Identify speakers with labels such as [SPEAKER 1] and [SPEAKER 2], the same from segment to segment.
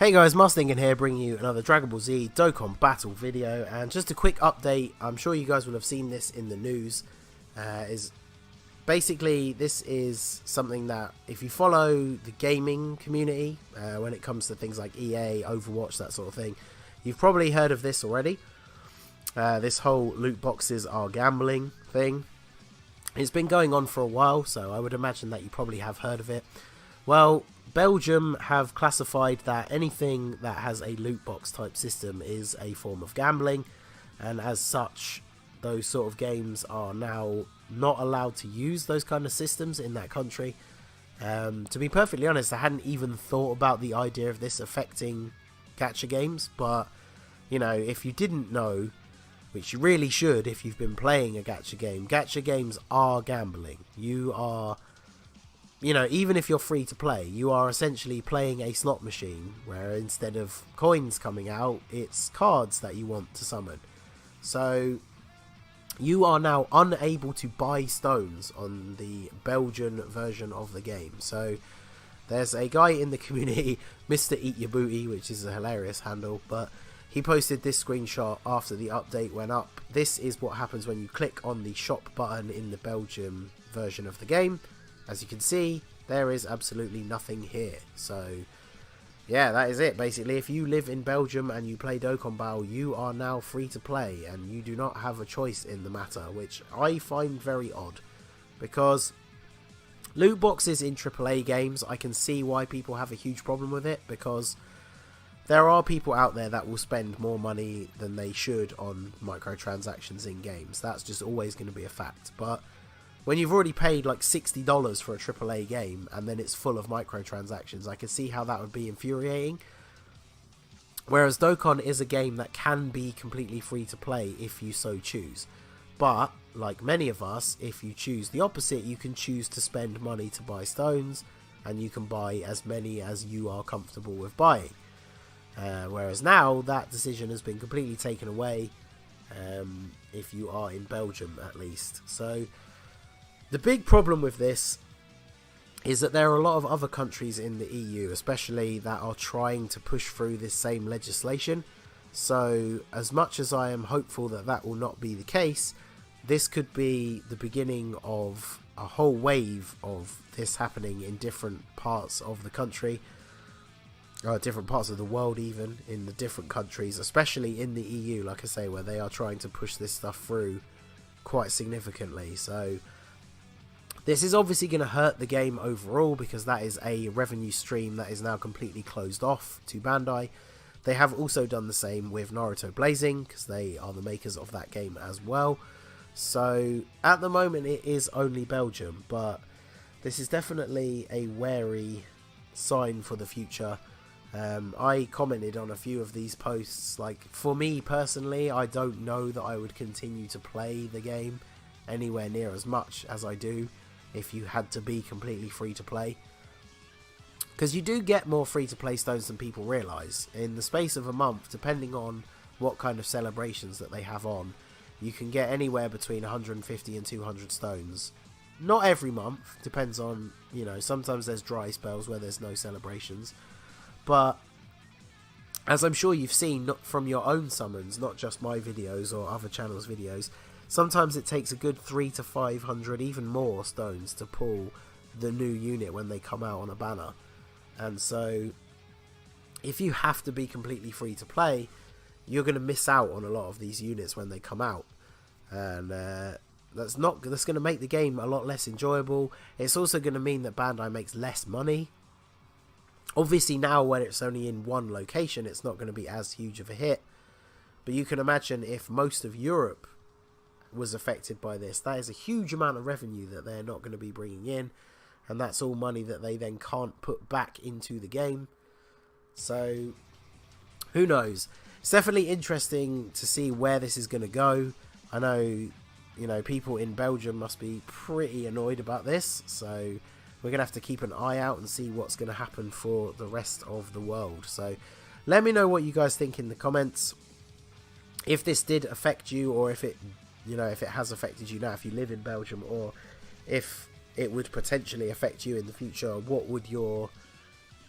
[SPEAKER 1] Hey guys, Ningen here, bringing you another Dragon Ball Z Dokkan Battle video, and just a quick update. I'm sure you guys will have seen this in the news. This is something that if you follow the gaming community, when it comes to things like EA, Overwatch, that sort of thing, you've probably heard of this already. This whole loot boxes are gambling thing. It's been going on for a while, so I would imagine that you probably have heard of it. Well, Belgium have classified that anything that has a loot box type system is a form of gambling, and as such those sort of games are now not allowed to use those kind of systems in that country. To be perfectly honest, I hadn't even thought about the idea of this affecting gacha games, but you know, if you didn't know, which you really should if you've been playing a gacha games are gambling. You are, you know, even if you're free to play, you are essentially playing a slot machine where instead of coins coming out, it's cards that you want to summon. So you are now unable to buy stones on the Belgian version of the game. So there's a guy in the community, Mr. Eat Your Booty, which is a hilarious handle, but he posted this screenshot after the update went up. This is what happens when you click on the shop button in the Belgium version of the game. As you can see, there is absolutely nothing here. So yeah, that is it. Basically, if you live in Belgium and you play Dokkan Battle, you are now free to play and you do not have a choice in the matter, which I find very odd, because loot boxes in AAA games, I can see why people have a huge problem with it, because there are people out there that will spend more money than they should on microtransactions in games. That's just always going to be a fact. But when you've already paid like $60 for a AAA game and then it's full of microtransactions, I can see how that would be infuriating. Whereas Dokkan is a game that can be completely free to play if you so choose. But like many of us, if you choose the opposite, you can choose to spend money to buy stones, and you can buy as many as you are comfortable with buying. Whereas now that decision has been completely taken away, if you are in Belgium at least. So the big problem with this is that there are a lot of other countries in the EU especially that are trying to push through this same legislation. So as much as I am hopeful that that will not be the case, this could be the beginning of a whole wave of this happening in different parts of the country. Different parts of the world, even in the different countries, especially in the EU, like I say, where they are trying to push this stuff through quite significantly. So this is obviously going to hurt the game overall, because that is a revenue stream that is now completely closed off to Bandai. They have also done the same with Naruto Blazing, because they are the makers of that game as well. So at the moment it is only Belgium, but this is definitely a wary sign for the future. I commented on a few of these posts. Like, for me personally, I don't know that I would continue to play the game anywhere near as much as I do if you had to be completely free to play, because you do get more free to play stones than people realise. In the space of a month, depending on what kind of celebrations that they have on, you can get anywhere between 150 and 200 stones. Not every month, depends on, you know, sometimes there's dry spells where there's no celebrations. But as I'm sure you've seen from your own summons, not just my videos or other channels' videos, sometimes it takes a good 300 to 500, even more stones to pull the new unit when they come out on a banner. And so if you have to be completely free to play, you're going to miss out on a lot of these units when they come out. And that's going to make the game a lot less enjoyable. It's also going to mean that Bandai makes less money. Obviously now when it's only in one location, it's not going to be as huge of a hit. But you can imagine if most of Europe was affected by this, that is a huge amount of revenue that they're not going to be bringing in. And that's all money that they then can't put back into the game. So who knows? It's definitely interesting to see where this is going to go. I know, you know, people in Belgium must be pretty annoyed about this. So we're going to have to keep an eye out and see what's going to happen for the rest of the world. So let me know what you guys think in the comments. If this did affect you, or if it, you know, if it has affected you now, if you live in Belgium, or if it would potentially affect you in the future, what would your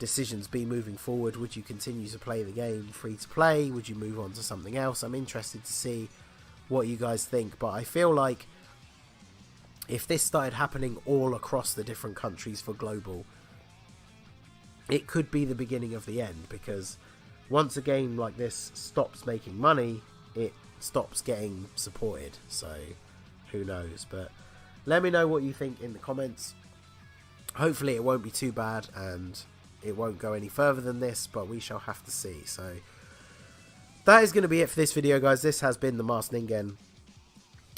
[SPEAKER 1] decisions be moving forward? Would you continue to play the game free to play? Would you move on to something else? I'm interested to see what you guys think, but I feel like if this started happening all across the different countries for global, it could be the beginning of the end, because once a game like this stops making money, it stops getting supported. So who knows? But let me know what you think in the comments. Hopefully it won't be too bad and it won't go any further than this, but we shall have to see. So that is going to be it for this video, guys. This has been the Masked Ningen.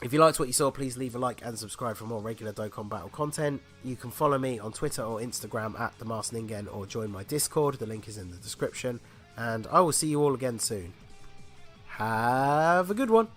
[SPEAKER 1] If you liked what you saw, please leave a like and subscribe for more regular Dokkan Battle content. You can follow me on Twitter or Instagram at the Masked Ningen, or join my Discord. The link is in the description. And I will see you all again soon. Have a good one.